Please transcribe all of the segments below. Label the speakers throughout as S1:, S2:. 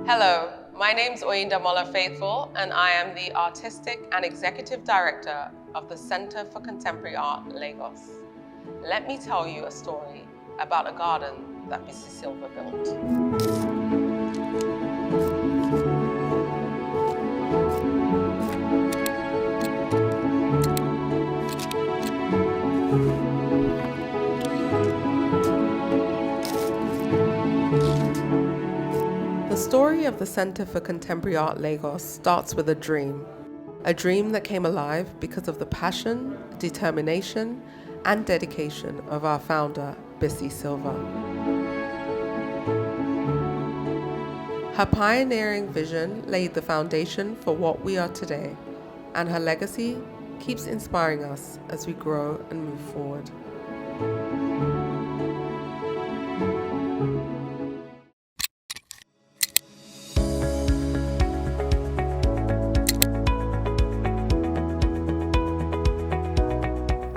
S1: Hello, my name's Oyindamola Faithful, and I am the Artistic and Executive Director of the Center for Contemporary Art, Lagos. Let me tell you a story about a garden that Bisi Silva built. The story of the Center for Contemporary Art Lagos starts with a dream that came alive because of the passion, determination, and dedication of our founder, Bisi Silva. Her pioneering vision laid the foundation for what we are today, and her legacy keeps inspiring us as we grow and move forward.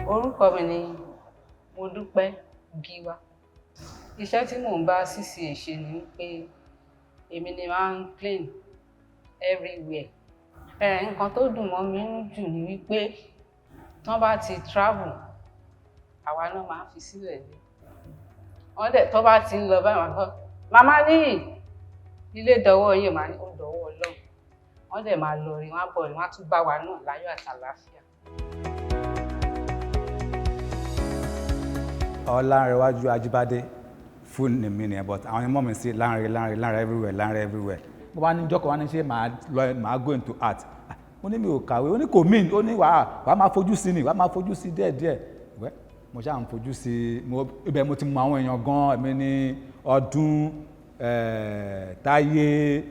S2: Orúkọ mi ni Modúpẹ́ Gíwá. Iṣẹ́ tí mò ń bá CCA ṣe ni pé èmi ni máa ń clean everywhere. Nǹkan tó dùn mọ́ mi jù ni wípé tí wọ́n bá ti travel, àwa náà máa fi sílẹ̀ ní. Wọ́n dẹ̀ tó bá ti ń lọ báyìí wọ́n kọ́, màmá ní ilé dọwọ́ yìí máa ní ó dọwọ́ Ọlọ́run. Wọ́n dẹ̀ máa lọ rí, wọ́n á bọ̀ rí, wọ́n á tún bá wa náà láyọ̀ àtàlàáfíà.
S3: Ọlánrewájú Ajíbádé full name mi nìyẹn, but àwọn ẹmọ mi sí Lánre everywhere. Mo bá ní jọ́kọ̀ wá ní ṣé màá go into art. Mo ní mi ò kàwé, ó ní kò mean, ó ní wàá máa fojú sí ni, wàá máa fojú sí díẹ̀díẹ̀. Mo ṣáà ń fojú sí, ibẹ̀ mo ti mọ àwọn èèyàn gan, èmi ní Ọdún, Táyé,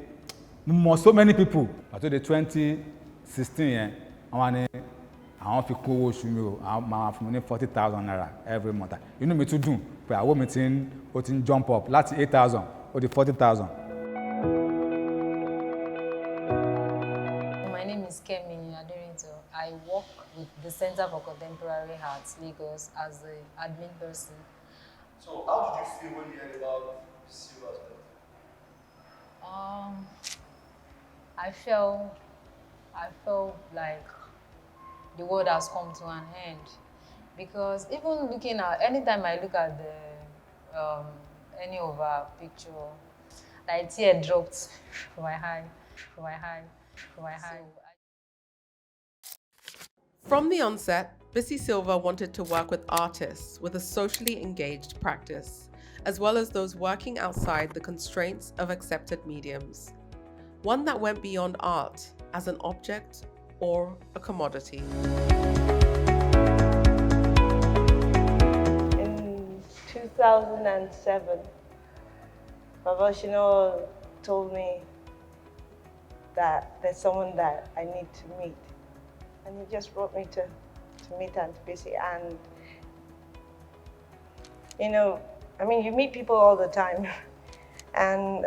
S3: mo mọ so many people. Àti the 2016 yẹn, àwọn ni àwọn fi kún owó oṣù mi o, àwọn máa fún mi ní 40,000 naira every month. Inú mi tún dùn pé àwọ̀ mi ti ń jump up láti 8,000 ó di 40,000.
S4: My name is Kemi Aderinto. I work with the Center for Contemporary Arts, Lagos, as the admin person.
S5: So how did you feel when you heard about Silva's birth?
S4: I felt like the world has come to an end, because even looking at, anytime I look at any of our picture, like tear dropped from my eye.
S1: From the onset, Bisi Silva wanted to work with artists with a socially engaged practice, as well as those working outside the constraints of accepted mediums. One that went beyond art as an object or a commodity.
S6: In 2007, Babashino told me that there's someone that I need to meet. And he just brought me to meet Aunt Bisi. And, you know, I mean, you meet people all the time. And,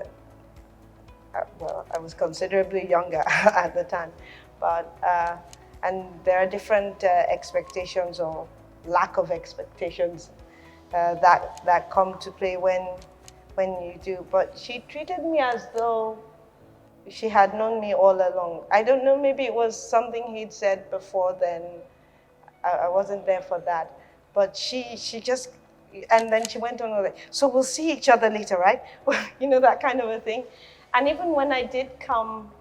S6: well, I was considerably younger at the time. But, and there are different expectations or lack of expectations that come to play when you do. But she treated me as though she had known me all along. I don't know, maybe it was something he'd said before then. I wasn't there for that. But she just, and then she went on like, so we'll see each other later, right? You know, that kind of a thing. And even when I did come,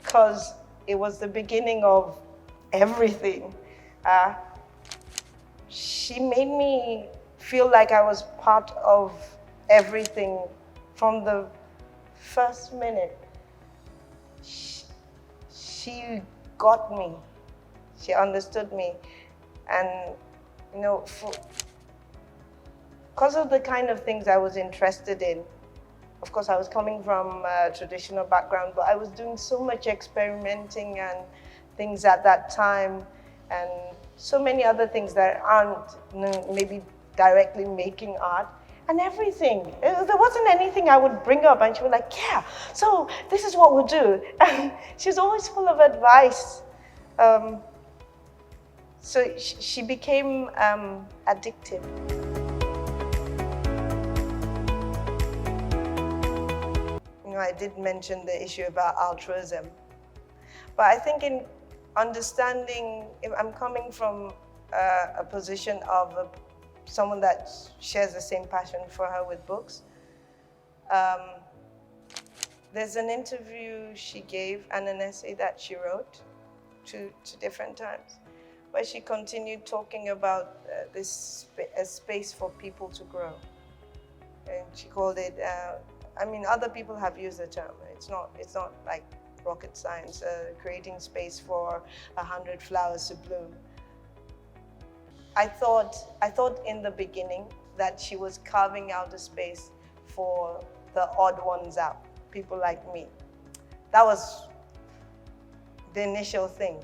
S6: because it was the beginning of everything, she made me feel like I was part of everything from the first minute. She got me. She understood me. And, you know, because of the kind of things I was interested in, of course, I was coming from a traditional background, but I was doing so much experimenting and things at that time, and so many other things that aren't maybe directly making art, and everything. There wasn't anything I would bring up, and she was like, yeah, so this is what we'll do. And she's always full of advice. So she became addictive. I did mention the issue about altruism. But I think in understanding, if I'm coming from a position of someone that shares the same passion for her with books. There's an interview she gave and an essay that she wrote two different times, where she continued talking about a space for people to grow. And she called it, I mean, other people have used the term. It's not like rocket science, creating space for 100 flowers to bloom. I thought in the beginning that she was carving out a space for the odd ones out, people like me. That was the initial thing.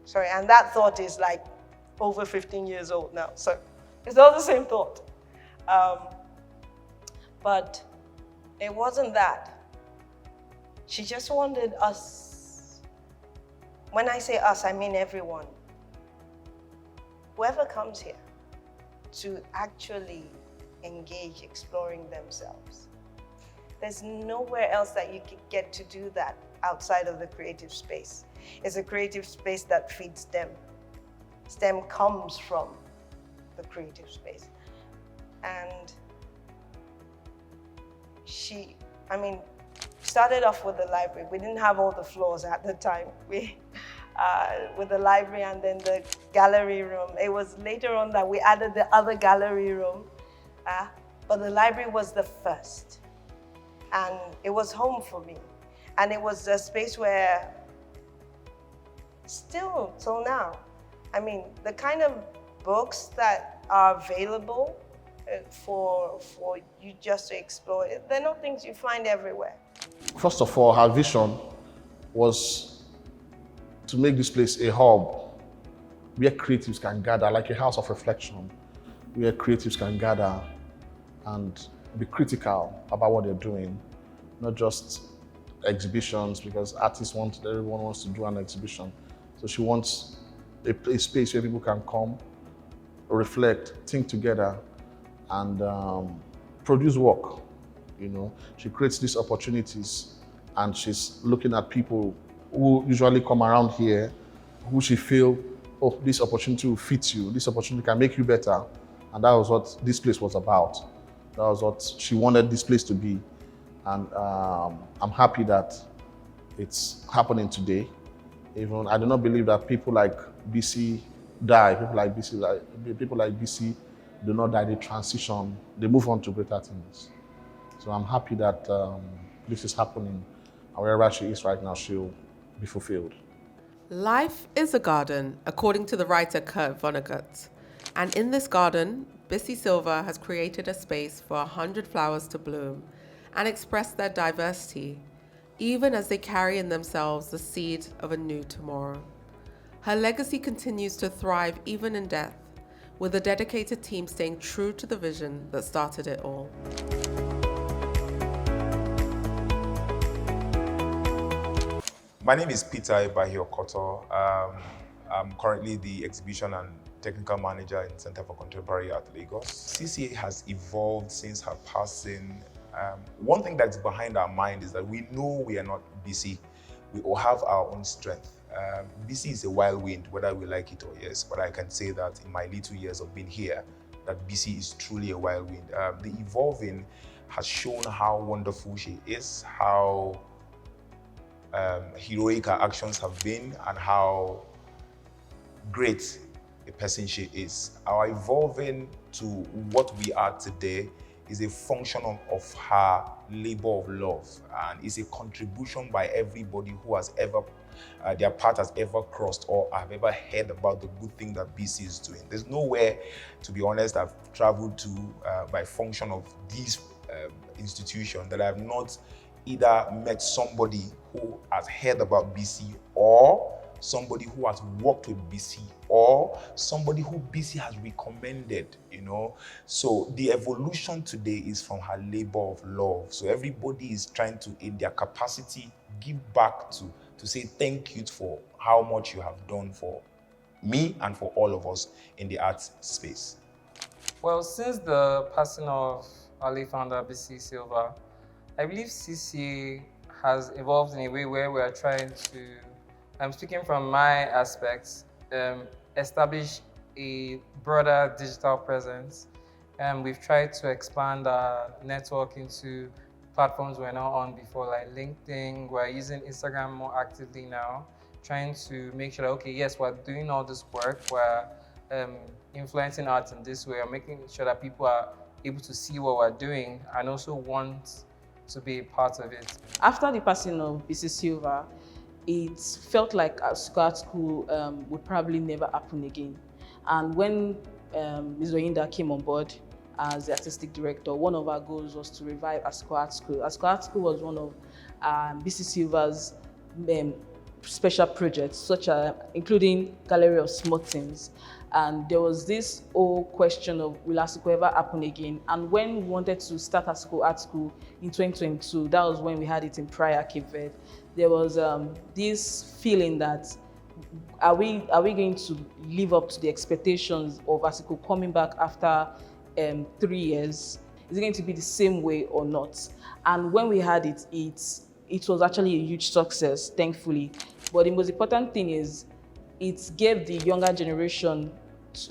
S6: Sorry, and that thought is like over 15 years old now, so it's all the same thought. But it wasn't that. She just wanted us, when I say us, I mean everyone, whoever comes here, to actually engage exploring themselves. There's nowhere else that you can get to do that outside of the creative space. It's a creative space that feeds STEM. STEM comes from the creative space. And she, I mean, started off with the library. We didn't have all the floors at the time. With the library and then the gallery room. It was later on that we added the other gallery room. But the library was the first. And it was home for me. And it was a space where, still till now, I mean, the kind of books that are available for you just to explore, they're not things you find everywhere.
S5: First of all, her vision was to make this place a hub where creatives can gather, like a house of reflection, where creatives can gather and be critical about what they're doing, not just exhibitions, because everyone wants to do an exhibition. So she wants a space where people can come, reflect, think together, and produce work. You know, she creates these opportunities, and she's looking at people who usually come around here, who she feel, oh, this opportunity will fit you, this opportunity can make you better. And that was what this place was about. That was what she wanted this place to be. And I'm happy that it's happening today. Even I do not believe that people like Bisi die, people like Bisi do not die, they transition, they move on to greater things. So I'm happy that this is happening, and wherever she is right now, she'll be fulfilled.
S1: Life is a garden, according to the writer Kurt Vonnegut. And in this garden, Bisi Silva has created a space for 100 flowers to bloom and express their diversity, even as they carry in themselves the seed of a new tomorrow. Her legacy continues to thrive even in death, with a dedicated team staying true to the vision that started it all.
S7: My name is Peter Ibahio-Koto. I'm currently the exhibition and technical manager in Center for Contemporary Art Lagos. CCA has evolved since her passing. One thing that's behind our mind is that we know we are not Bisi. We all have our own strength. Bisi is a wild wind, whether we like it or yes, but I can say that in my little years of being here, that Bisi is truly a wild wind. The evolving has shown how wonderful she is, how heroic her actions have been, and how great a person she is. Our evolving to what we are today is a function of her labor of love, and is a contribution by everybody who has ever, their path has ever crossed or have ever heard about the good thing that Bisi is doing. There's nowhere, to be honest, I've traveled to by function of these institutions that I have not either met somebody who has heard about Bisi, or somebody who has worked with Bisi, or somebody who Bisi has recommended, you know. So the evolution today is from her labor of love. So everybody is trying to, in their capacity, give back to say thank you for how much you have done for me and for all of us in the arts space.
S8: Well, since the passing of our late founder, Bisi Silva, I believe CCA has evolved in a way where we are trying to, I'm speaking from my aspects, establish a broader digital presence. We've tried to expand our network into platforms we're not on before, like LinkedIn. We're using Instagram more actively now, trying to make sure that, okay, yes, we're doing all this work, we're influencing art in this way, or making sure that people are able to see what we're doing and also want to be a part of it.
S9: After the passing of Bisi Silva, it felt like Asiko Art School would probably never happen again. And when Ms. Oyinda came on board as the artistic director, one of our goals was to revive Asiko Art School. Asiko Art School was one of Bisi Silva's special projects, including Gallery of Small Things. And there was this whole question of, will Asiko ever happen again? And when we wanted to start Asiko Art School in 2022, that was when we had it in Praia, Cape Verde. There was this feeling that, are we going to live up to the expectations of Asiko coming back after 3 years? Is it going to be the same way or not? And when we had it, it was actually a huge success, thankfully. But the most important thing is, it gave the younger generation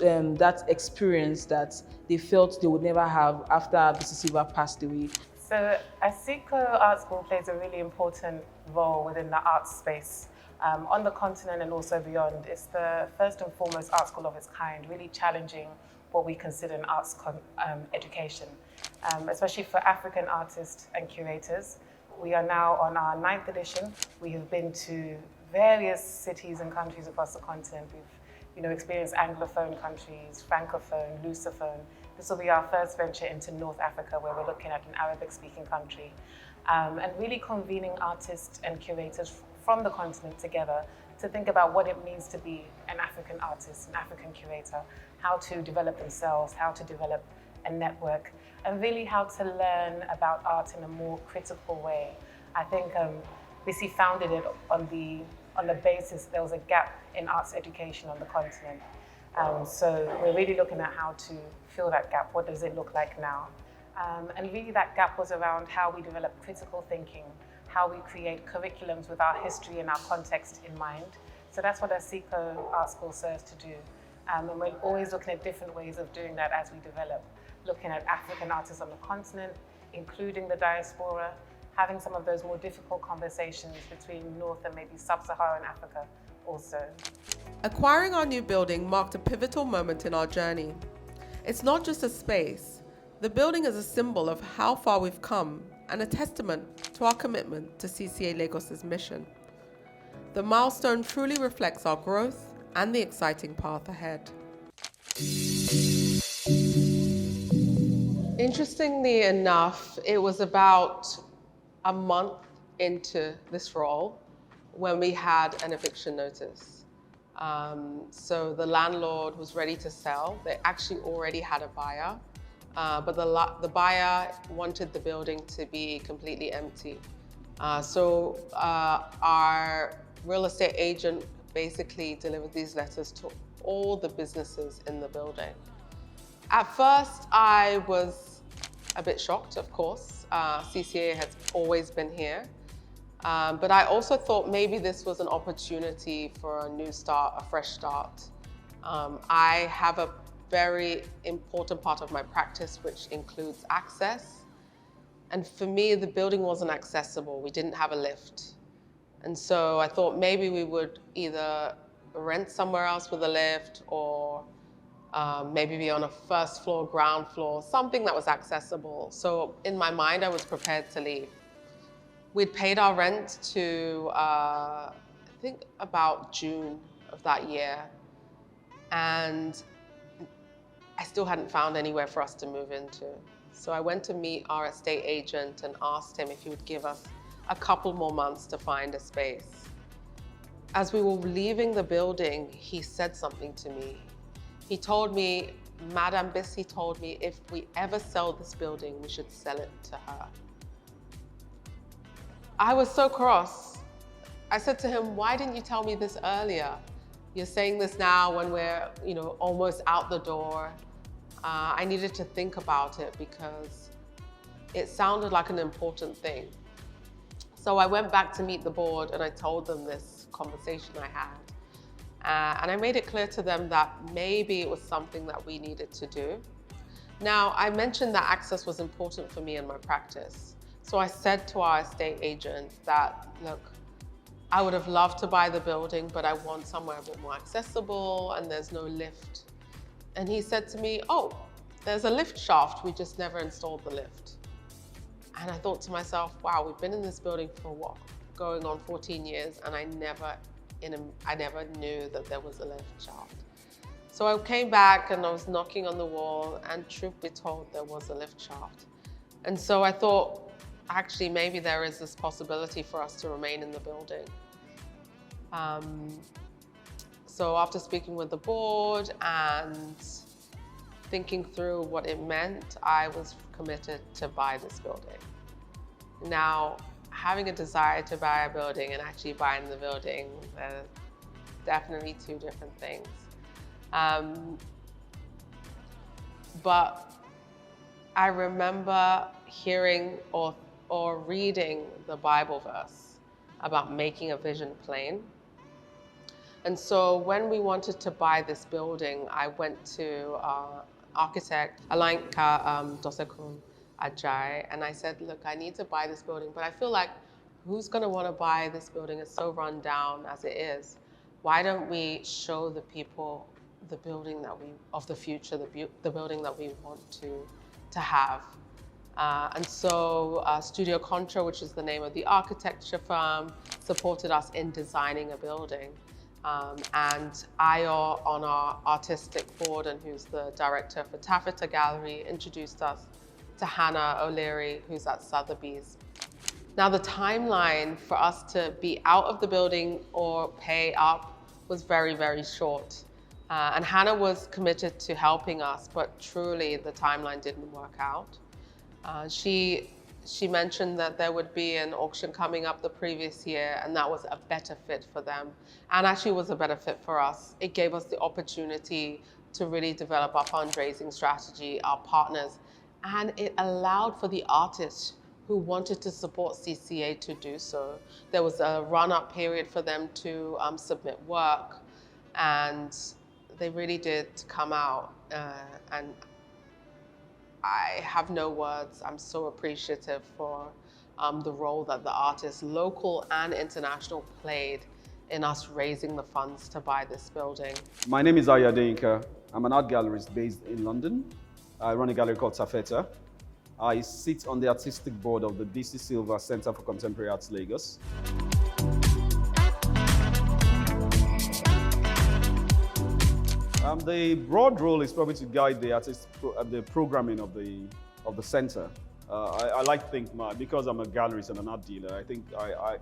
S9: that experience that they felt they would never have after Bisi Silva passed away.
S10: So Asiko Art School plays a really important role within the arts space on the continent and also beyond. It's the first and foremost art school of its kind, really challenging what we consider an arts education, especially for African artists and curators. We are now on our 9th edition. We have been to various cities and countries across the continent. We've experienced Anglophone countries, Francophone, Lusophone. This will be our first venture into North Africa, where we're looking at an Arabic-speaking country, and really convening artists and curators from the continent together to think about what it means to be an African artist, an African curator, how to develop themselves, how to develop a network, and really how to learn about art in a more critical way. I think Bisi founded it on the basis there was a gap in arts education on the continent. So we're really looking at how to fill that gap. What does it look like now? And really that gap was around how we develop critical thinking, how we create curriculums with our history and our context in mind. So that's what Asiko Art School serves to do. And we're always looking at different ways of doing that as we develop, looking at African artists on the continent, including the diaspora, having some of those more difficult conversations between North and maybe Sub-Saharan Africa also.
S1: Acquiring our new building marked a pivotal moment in our journey. It's not just a space. The building is a symbol of how far we've come and a testament to our commitment to CCA Lagos' mission. The milestone truly reflects our growth and the exciting path ahead. Interestingly enough, it was about a month into this role when we had an eviction notice. So the landlord was ready to sell. They actually already had a buyer, but the buyer wanted the building to be completely empty. So our real estate agent basically delivered these letters to all the businesses in the building. At first, I was a bit shocked, of course. CCA has always been here. But I also thought maybe this was an opportunity for a new start, a fresh start. I have a very important part of my practice, which includes access. And for me, the building wasn't accessible. We didn't have a lift. And so I thought maybe we would either rent somewhere else with a lift or maybe be on a first floor, ground floor, something that was accessible. So in my mind, I was prepared to leave. We'd paid our rent to, I think about June of that year. And I still hadn't found anywhere for us to move into. So I went to meet our estate agent and asked him if he would give us a couple more months to find a space. As we were leaving the building, he said something to me. He told me, Madam Bisi told me if we ever sell this building, we should sell it to her. I was so cross. I said to him, why didn't you tell me this earlier? You're saying this now when we're, almost out the door. I needed to think about it because it sounded like an important thing. So I went back to meet the board and I told them this conversation I had. And I made it clear to them that maybe it was something that we needed to do. Now, I mentioned that access was important for me in my practice. So I said to our estate agent that, look, I would have loved to buy the building, but I want somewhere a bit more accessible and there's no lift. And he said to me, oh, there's a lift shaft, we just never installed the lift. And I thought to myself, wow, we've been in this building for what, going on 14 years, and I never knew that there was a lift shaft. So I came back and I was knocking on the wall, and truth be told, there was a lift shaft. And so I thought, actually, maybe there is this possibility for us to remain in the building. So after speaking with the board and thinking through what it meant, I was committed to buy this building. Now, having a desire to buy a building and actually buying the building, they're definitely two different things. But I remember hearing or reading the Bible verse about making a vision plain. And so when we wanted to buy this building, I went to architect Alanka Dosekun Ajay, and I said, look, I need to buy this building, but I feel like who's going to want to buy this building? It's so run down as it is. Why don't we show the people the building that of the future, the building that we want to have? And so Studio Contra, which is the name of the architecture firm, supported us in designing a building. And Ayo, on our artistic board, and who's the director for Taffeta Gallery, introduced us to Hannah O'Leary, who's at Sotheby's. Now, the timeline for us to be out of the building or pay up was very, very short. And Hannah was committed to helping us, but truly the timeline didn't work out. She mentioned that there would be an auction coming up the previous year, and that was a better fit for them, and actually was a better fit for us. It gave us the opportunity to really develop our fundraising strategy, our partners, and it allowed for the artists who wanted to support CCA to do so. There was a run-up period for them to submit work, and they really did come out, and I have no words. I'm so appreciative for the role that the artists, local and international, played in us raising the funds to buy this building.
S11: My name is Ayo Adeyinka. I'm an art gallerist based in London. I run a gallery called Taffeta. I sit on the artistic board of the Bisi Silva Center for Contemporary Arts, Lagos. The broad role is probably to guide the programming of the center. I like to think because I'm a gallerist and an art dealer,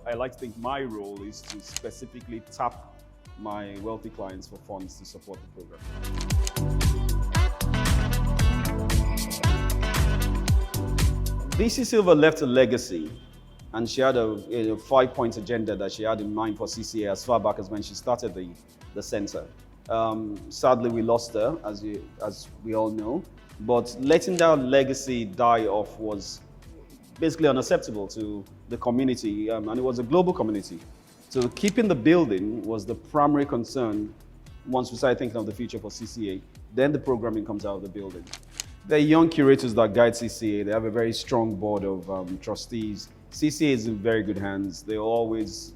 S11: I like to think my role is to specifically tap my wealthy clients for funds to support the program. Bisi Silva left a legacy, and she had a 5-point agenda that she had in mind for CCA as far back as when she started the center. Sadly, we lost her, as we all know, but letting that legacy die off was basically unacceptable to the community, and it was a global community. So keeping the building was the primary concern once we started thinking of the future for CCA. Then the programming comes out of the building. They're young curators that guide CCA. They have a very strong board of trustees. CCA is in very good hands. They always,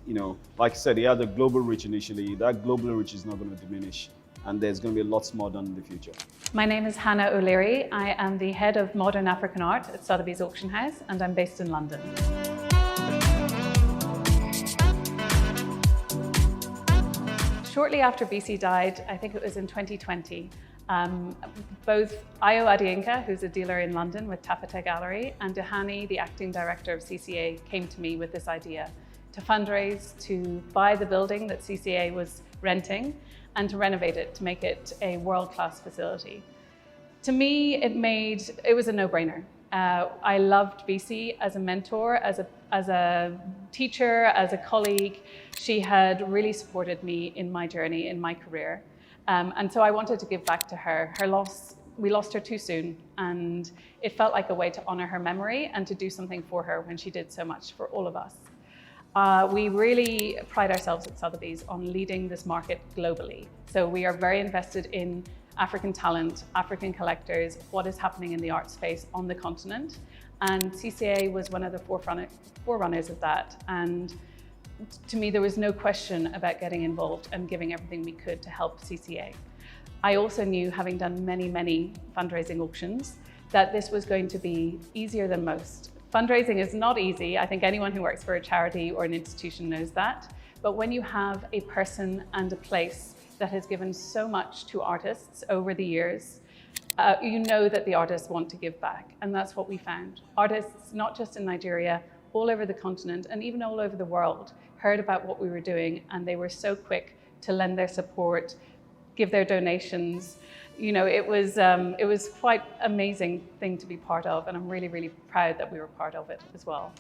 S11: like I said, they had a global reach initially. That global reach is not going to diminish, and there's going to be lots more done in the future.
S12: My name is Hannah O'Leary. I am the head of modern African art at Sotheby's Auction House, and I'm based in London. Shortly after Bisi died, I think it was in 2020, both Ayo Adeyinka, who's a dealer in London with Taffeta Gallery, and Dehani, the acting director of CCA, came to me with this idea to fundraise, to buy the building that CCA was renting, and to renovate it, to make it a world-class facility. To me, it was a no-brainer. I loved Bisi as a mentor, as a teacher, as a colleague. She had really supported me in my journey, in my career. And so I wanted to give back to her. Her loss we lost her too soon, and it felt like a way to honor her memory and to do something for her when she did so much for all of us. We really pride ourselves at Sotheby's on leading this market globally. So we are very invested in African talent, African collectors, what is happening in the art space on the continent. And CCA was one of the forerunners of that. And to me, there was no question about getting involved and giving everything we could to help CCA. I also knew, having done many, many fundraising auctions, that this was going to be easier than most. Fundraising is not easy. I think anyone who works for a charity or an institution knows that. But when you have a person and a place that has given so much to artists over the years, you know that the artists want to give back. And that's what we found. Artists, not just in Nigeria, all over the continent and even all over the world, heard about what we were doing, and they were so quick to lend their support, give their donations. You know, it was quite amazing thing to be part of, and I'm really, really proud that we were part of it as well.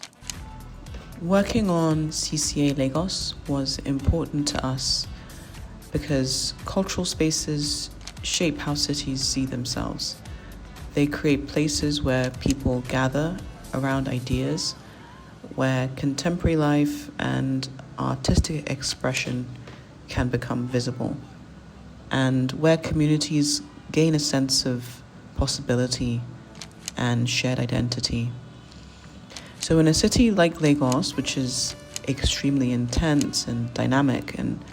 S13: Working on CCA Lagos was important to us because cultural spaces shape how cities see themselves. They create places where people gather around ideas, where contemporary life and artistic expression can become visible, and where communities gain a sense of possibility and shared identity. So in a city like Lagos, which is extremely intense and dynamic and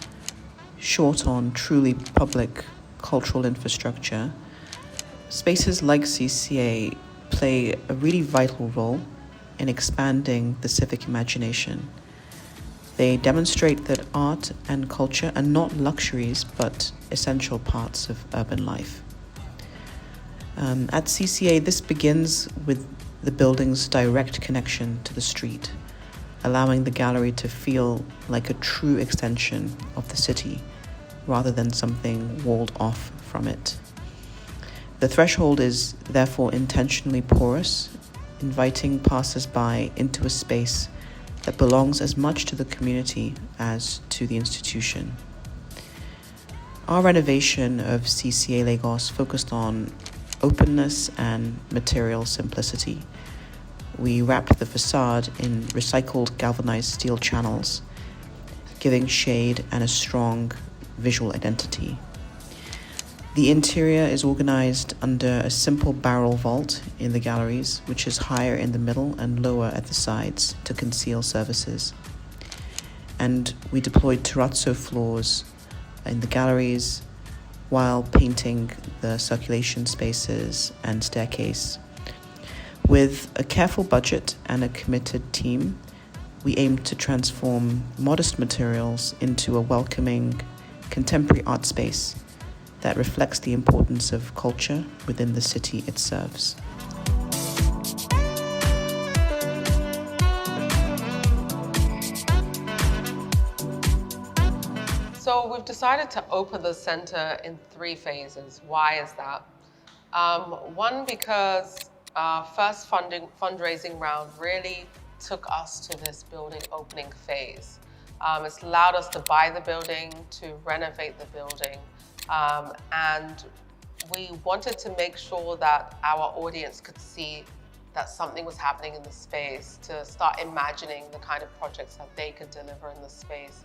S13: short on truly public cultural infrastructure, spaces like CCA play a really vital role in expanding the civic imagination. They demonstrate that art and culture are not luxuries, but essential parts of urban life. At CCA, this begins with the building's direct connection to the street, allowing the gallery to feel like a true extension of the city, rather than something walled off from it. The threshold is therefore intentionally porous, inviting passers-by into a space that belongs as much to the community as to the institution. Our renovation of CCA Lagos focused on openness and material simplicity. We wrapped the facade in recycled galvanized steel channels, giving shade and a strong visual identity. The interior is organized under a simple barrel vault in the galleries, which is higher in the middle and lower at the sides to conceal services. And we deployed terrazzo floors in the galleries while painting the circulation spaces and staircase. With a careful budget and a committed team, we aimed to transform modest materials into a welcoming, contemporary art space that reflects the importance of culture within the city it serves.
S1: So we've decided to open the center in 3 phases. Why is that? One, because our first fundraising round really took us to this building opening phase. It's allowed us to buy the building, to renovate the building, and we wanted to make sure that our audience could see that something was happening in the space, to start imagining the kind of projects that they could deliver in the space,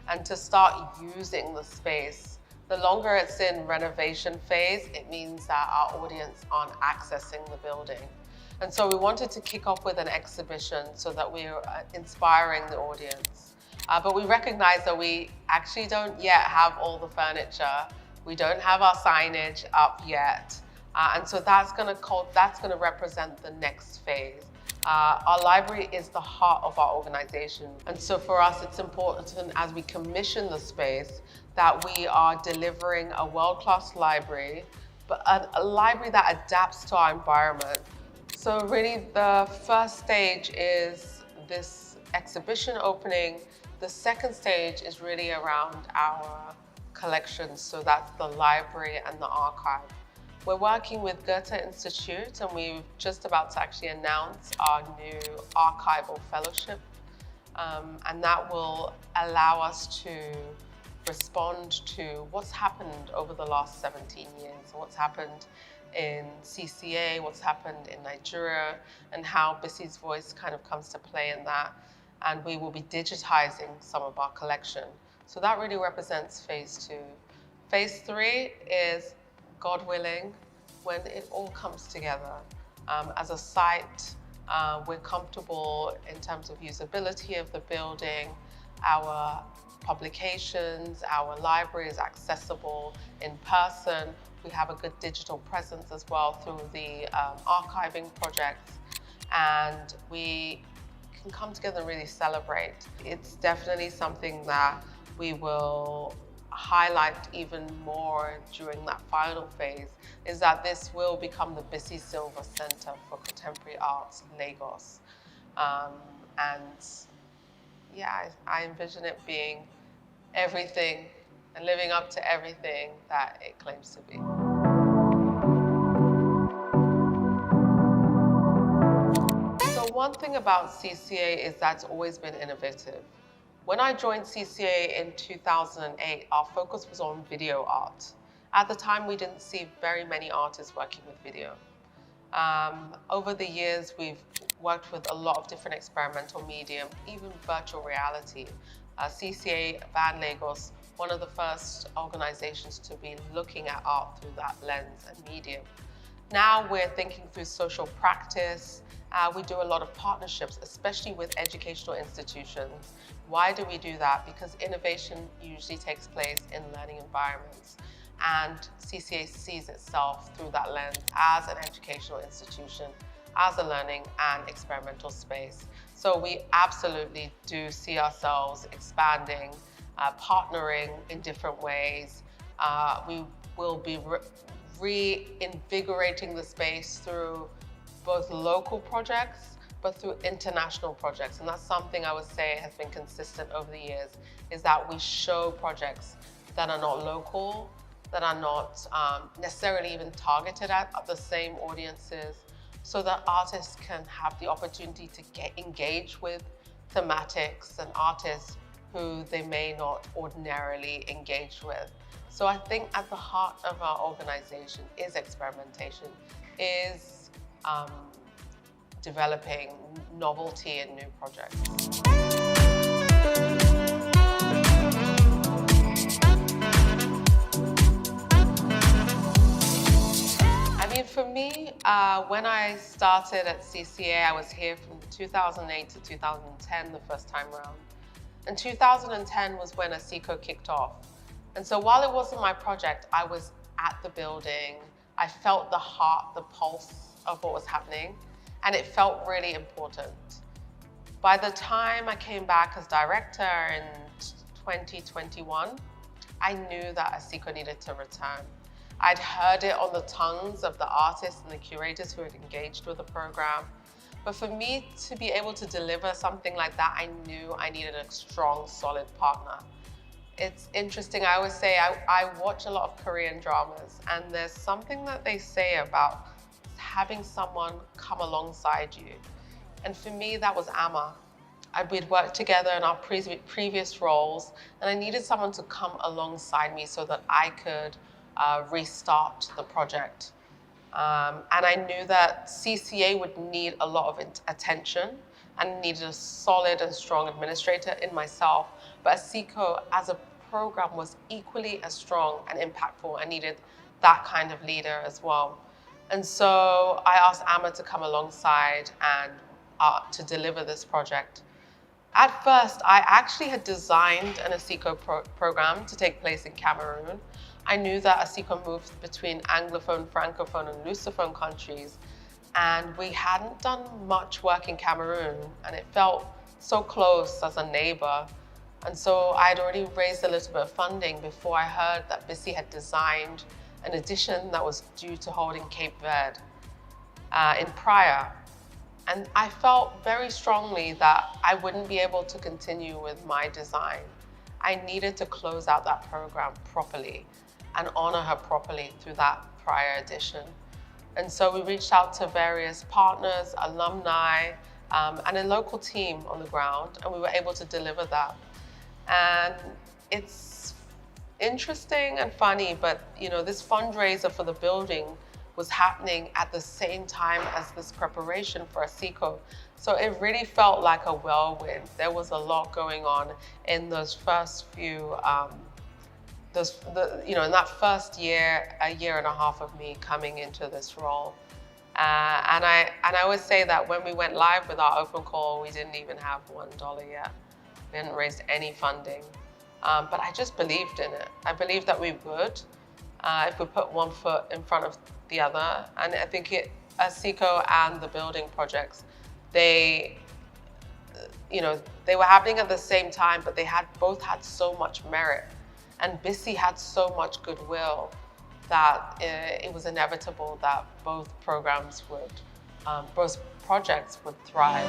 S1: and to start using the space. The longer it's in renovation phase, it means that our audience aren't accessing the building. And so we wanted to kick off with an exhibition so that we're inspiring the audience. But we recognize that we actually don't yet have all the furniture. We don't have our signage up yet. And so that's gonna represent the next phase. Our library is the heart of our organization. And so for us, it's important as we commission the space that we are delivering a world-class library, but a library that adapts to our environment. So really the first stage is this exhibition opening. The second stage is really around our collections. So that's the library and the archive. We're working with Goethe Institute, and we're just about to actually announce our new archival fellowship. And that will allow us to respond to what's happened over the last 17 years, what's happened in CCA, what's happened in Nigeria, and how Bisi's voice kind of comes to play in that. And we will be digitizing some of our collection. So that really represents phase 2. Phase 3 is, God willing, when it all comes together. As a site, we're comfortable in terms of usability of the building, our publications, our library is accessible in person. We have a good digital presence as well through the archiving projects, and we can come together and really celebrate. It's definitely something that we will highlight even more during that final phase, is that this will become the Bisi Silva Center for Contemporary Arts Lagos. And yeah, I envision it being everything and living up to everything that it claims to be. So one thing about CCA is that it's always been innovative. When I joined CCA in 2008, our focus was on video art. At the time, we didn't see very many artists working with video. Over the years, we've worked with a lot of different experimental medium, even virtual reality. CCA Van Lagos, one of the first organizations to be looking at art through that lens and medium. Now we're thinking through social practice. We do a lot of partnerships, especially with educational institutions. Why do we do that? Because innovation usually takes place in learning environments. And CCA sees itself through that lens as an educational institution, as a learning and experimental space. So we absolutely do see ourselves expanding, partnering in different ways. We will be reinvigorating the space through both local projects, but through international projects. And that's something I would say has been consistent over the years, is that we show projects that are not local, that are not necessarily even targeted at the same audiences, so that artists can have the opportunity to get engaged with thematics and artists who they may not ordinarily engage with. So I think at the heart of our organization is experimentation, is developing novelty and new projects. I mean, for me, when I started at CCA, I was here from 2008 to 2010, the first time around. And 2010 was when Asiko kicked off. And so while it wasn't my project, I was at the building. I felt the heart, the pulse of what was happening, and it felt really important. By the time I came back as director in 2021, I knew that Asiko needed to return. I'd heard it on the tongues of the artists and the curators who had engaged with the program. But for me to be able to deliver something like that, I knew I needed a strong, solid partner. It's interesting, I always say I watch a lot of Korean dramas, and there's something that they say about having someone come alongside you. And for me, that was Amma. We'd worked together in our previous roles, and I needed someone to come alongside me so that I could restart the project. And I knew that CCA would need a lot of attention and needed a solid and strong administrator in myself. But Asiko, as a program, was equally as strong and impactful. I needed that kind of leader as well. And so I asked Amma to come alongside and to deliver this project. At first, I actually had designed an Asiko program to take place in Cameroon. I knew that Asiko moved between Anglophone, Francophone, and Lusophone countries, and we hadn't done much work in Cameroon, and it felt so close as a neighbor. And so I'd already raised a little bit of funding before I heard that Bisi had designed an edition that was due to hold in Cape Verde in Praia. And I felt very strongly that I wouldn't be able to continue with my design. I needed to close out that program properly and honor her properly through that Praia edition. And so we reached out to various partners, alumni, and a local team on the ground, and we were able to deliver that. And it's interesting and funny, but this fundraiser for the building was happening at the same time as this preparation for Asiko. So it really felt like a whirlwind. There was a lot going on in those first few, in that first year, a year and a half of me coming into this role. And I always say that when we went live with our open call, we didn't even have $1 yet. We hadn't raised any funding. But I just believed in it. I believed that we would, if we put one foot in front of the other. And I think Asiko and the building projects, they were happening at the same time, but they both had so much merit. And Bisi had so much goodwill that it was inevitable that both projects would thrive.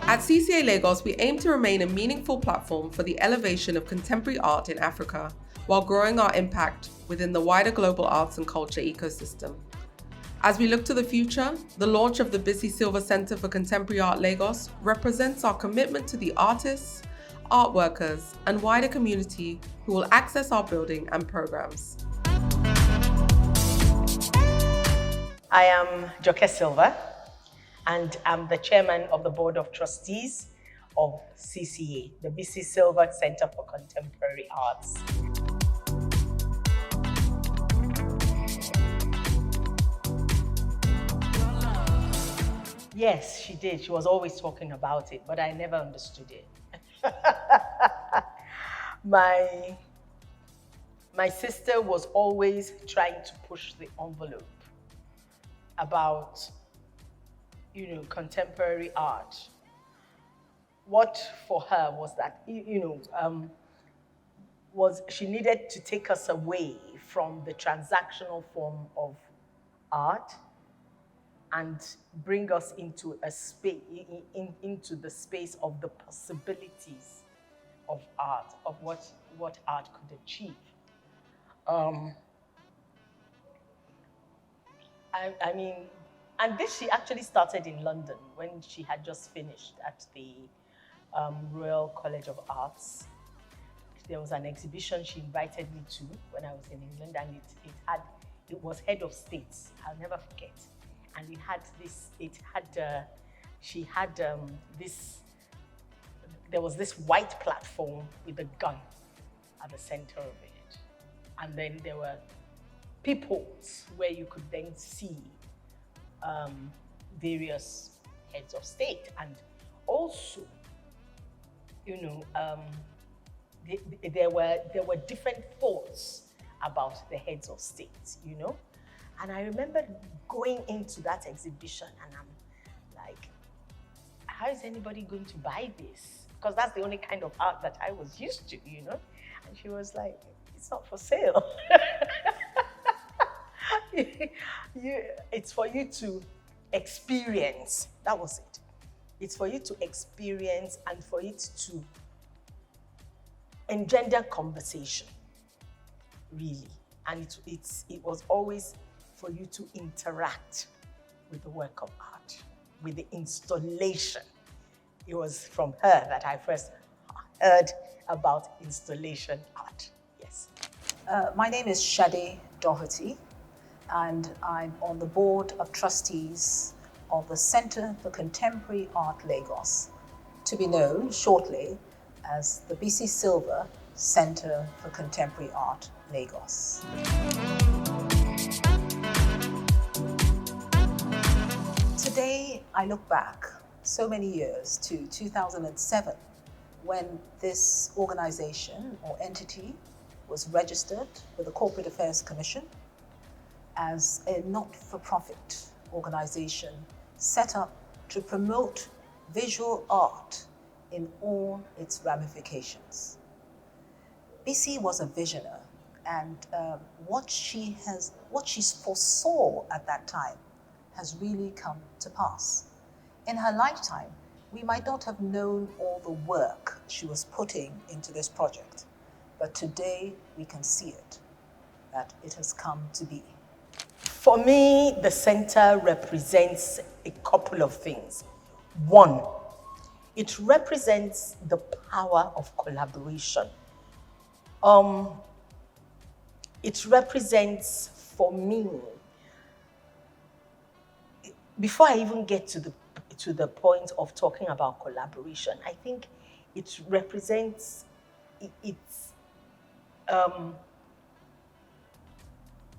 S14: At CCA Lagos, we aim to remain a meaningful platform for the elevation of contemporary art in Africa, while growing our impact within the wider global arts and culture ecosystem. As we look to the future, the launch of the Bisi Silva Center for Contemporary Art Lagos represents our commitment to the artists, art workers, and wider community who will access our building and programs.
S6: I am Joke Silva, and I'm the chairman of the board of trustees of CCA, the Bisi Silva Center for Contemporary Arts. Yes, she did. She was always talking about it, but I never understood it. My sister was always trying to push the envelope about, contemporary art. What for her was that, was she needed to take us away from the transactional form of art and bring us into a space, into the space of the possibilities of art, of what art could achieve. And this she actually started in London when she had just finished at the Royal College of Arts. There was an exhibition she invited me to when I was in England, and it was head of states. I'll never forget. And there was this white platform with a gun at the center of it. And then there were peepholes where you could then see various heads of state. And also, there were different thoughts about the heads of state, And I remember going into that exhibition and I'm like, how is anybody going to buy this? Because that's the only kind of art that I was used to, And she was like, it's not for sale. It's for you to experience. That was it. It's for you to experience and for it to engender conversation, really. And it was always for you to interact with the work of art, with the installation. It was from her that I first heard about installation art. Yes.
S15: My name is Shade Doherty, and I'm on the board of trustees of the Center for Contemporary Art Lagos, to be known shortly as the Bisi Silva Center for Contemporary Art Lagos. Today, I look back so many years to 2007, when this organization or entity was registered with the Corporate Affairs Commission as a not-for-profit organization set up to promote visual art in all its ramifications. Bisi was a visionary, and what she foresaw at that time has really come to pass. In her lifetime, we might not have known all the work she was putting into this project, but today we can see it, that it has come to be.
S6: For me, the center represents a couple of things. One, it represents the power of collaboration. it represents for me, before I even get to the point of talking about collaboration, I think it represents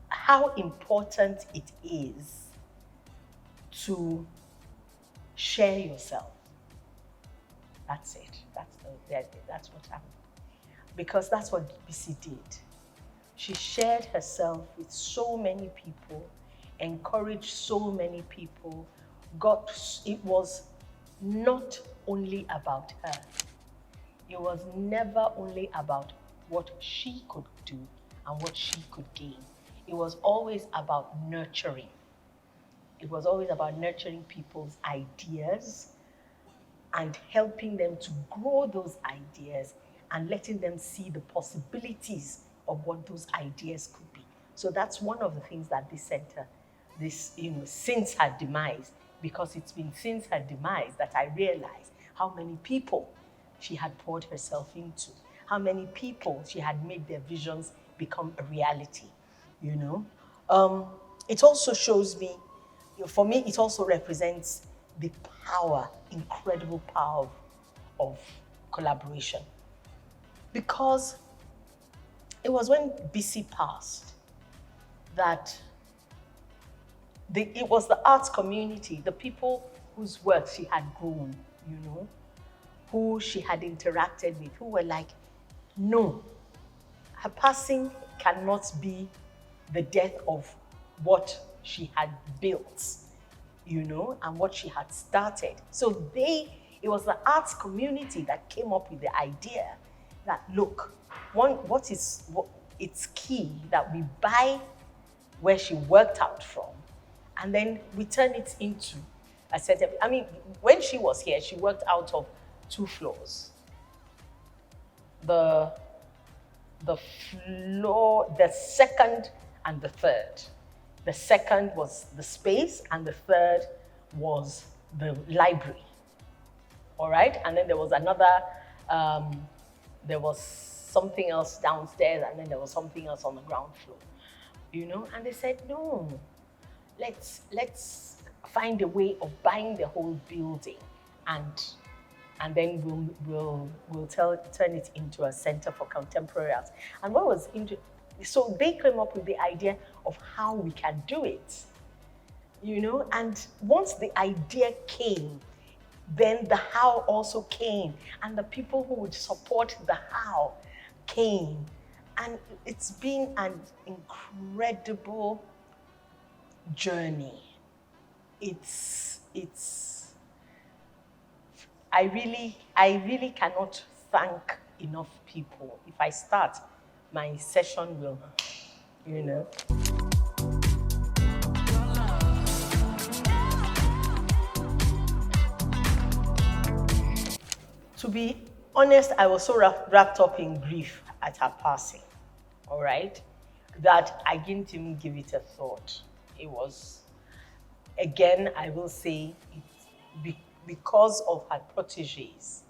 S6: how important it is to share yourself. That's it. That's what happened. Because that's what Bisi did. She shared herself with so many people, encouraged so many people. It was not only about her. It was never only about what she could do and what she could gain. It was always about nurturing. It was always about nurturing people's ideas and helping them to grow those ideas and letting them see the possibilities of what those ideas could be. So that's one of the things that this center, since her demise, because it's been since her demise that I realized how many people she had poured herself into, how many people she had made their visions become a reality, It also shows me, for me, it also represents the power, incredible power of collaboration. Because it was when Bisi passed that it was the arts community, the people whose work she had grown, who she had interacted with, who were like, no, her passing cannot be the death of what she had built, and what she had started. So it was the arts community that came up with the idea that, look, it's key that we buy where she worked out from, and then we turn it into a setup. I mean, when she was here, she worked out of 2 floors. The floor, the second and the third. The second was the space, and the third was the library. All right? And then there was another, there was something else downstairs, and then there was something else on the ground floor. And they said, no, let's find a way of buying the whole building, and then we'll turn it into a center for contemporary arts. And so they came up with the idea of how we can do it, and once the idea came, then the how also came, and the people who would support the how came. And it's been an incredible journey. I really cannot thank enough people. If I start, my session will, To be honest, I was so wrapped up in grief at her passing, all right, that I didn't even give it a thought. It was, again, I will say, because of her proteges,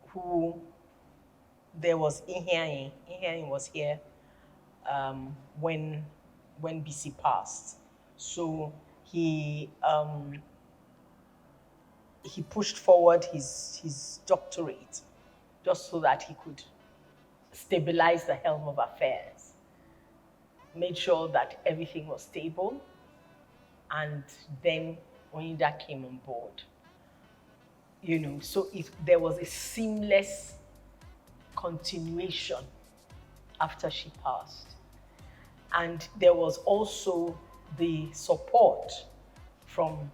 S6: who there was Ihiani. Ihiani was here when Bisi passed. So he pushed forward his doctorate just so that he could stabilize the helm of affairs, made sure that everything was stable, and then Oyinda came on board. So there was a seamless continuation after she passed. And there was also the support from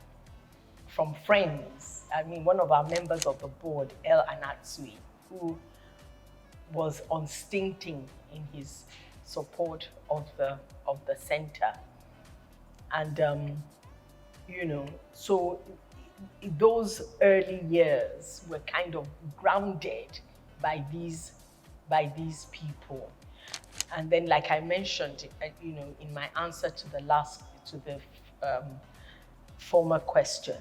S6: friends. I mean, one of our members of the board, El Anatsui, who was unstinting in his support of the center. And so those early years were kind of grounded by these people. And then, like I mentioned, in my answer to the former question,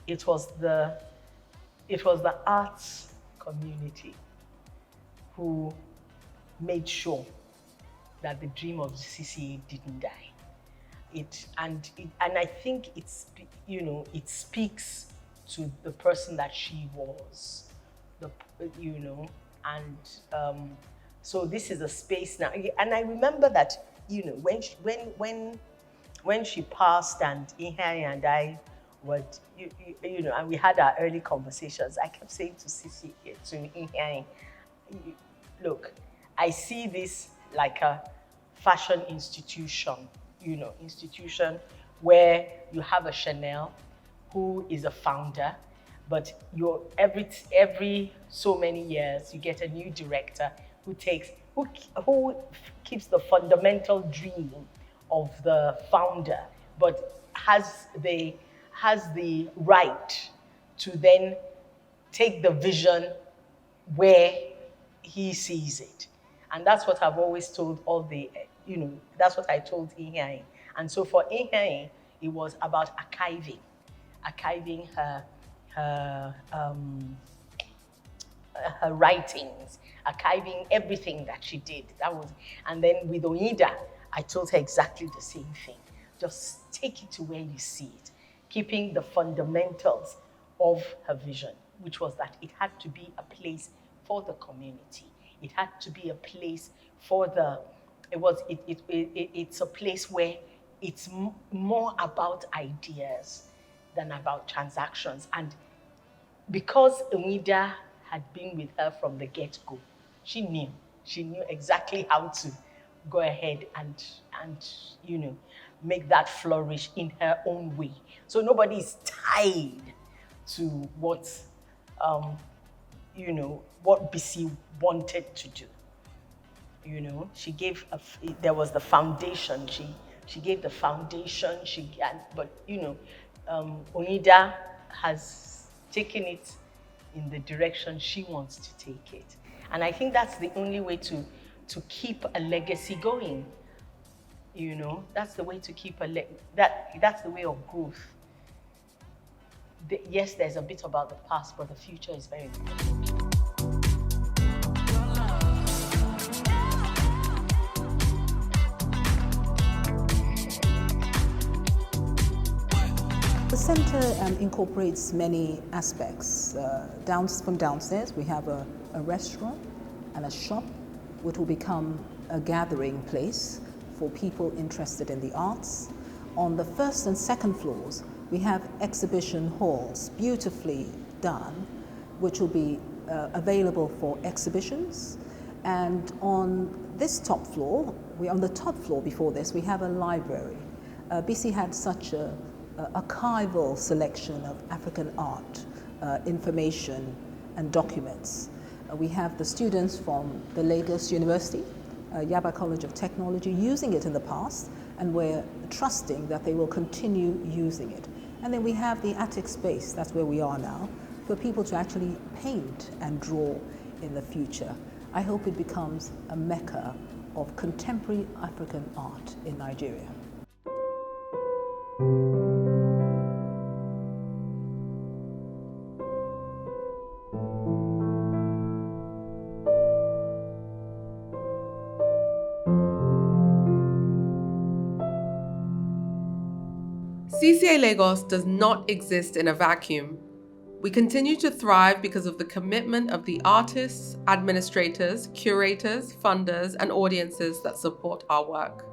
S6: it was the arts community who made sure
S16: that the dream of the CCA didn't die. And I think it's, you know, it speaks to the person that she was, you know, and so this is a space now. And I remember that, you know, when she passed and Ihai and I would, you know, and we had our early conversations, I kept saying to CCA, to Ihai, look, I see this like a fashion institution, you know, institution where you have a Chanel who is a founder, but every so many years you get a new director who keeps the fundamental dream of the founder, but has the right to then take the vision where he sees it. And that's what I've always told all the, you know, that's what I told Ihai. And so for Ihai, it was about archiving her writings, archiving everything that she did. And then with Oida, I told her exactly the same thing. Just take it to where you see it, keeping the fundamentals of her vision, which was that it had to be a place for the community. It had to be a place for it's a place where it's more about ideas than about transactions. And because Oida had been with her from the get-go, she knew exactly how to go ahead and you know, make that flourish in her own way. So nobody is tied to what you know, what Bisi wanted to do. You know, she gave there was the foundation. She gave the foundation. But you know, Oida has taken it in the direction she wants to take it, and I think that's the only way to keep a legacy going. You know, that's the way to keep that's the way of growth. Yes, there's a bit about the past, but the future is very important.
S15: The center incorporates many aspects. From downstairs, we have a restaurant and a shop, which will become a gathering place for people interested in the arts. On the first and second floors, we have exhibition halls, beautifully done, which will be available for exhibitions. And on this top floor, on the top floor before this, we have a library. Bisi had such a archival selection of African art, information and documents. We have the students from the Lagos University, Yaba College of Technology, using it in the past, and we're trusting that they will continue using it. And then we have the attic space, that's where we are now, for people to actually paint and draw in the future. I hope it becomes a mecca of contemporary African art in Nigeria.
S14: CCA Lagos does not exist in a vacuum. We continue to thrive because of the commitment of the artists, administrators, curators, funders, and audiences that support our work.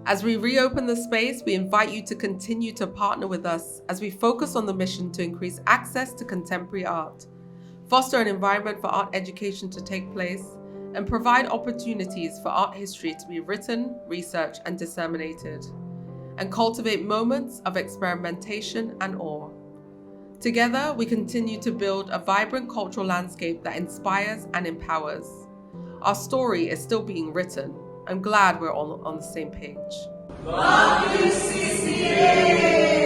S14: As we reopen the space, we invite you to continue to partner with us as we focus on the mission to increase access to contemporary art, foster an environment for art education to take place, and provide opportunities for art history to be written, researched, and disseminated, and cultivate moments of experimentation and awe. Together, we continue to build a vibrant cultural landscape that inspires and empowers. Our story is still being written. I'm glad we're all on the same page.
S17: Love you, CCA!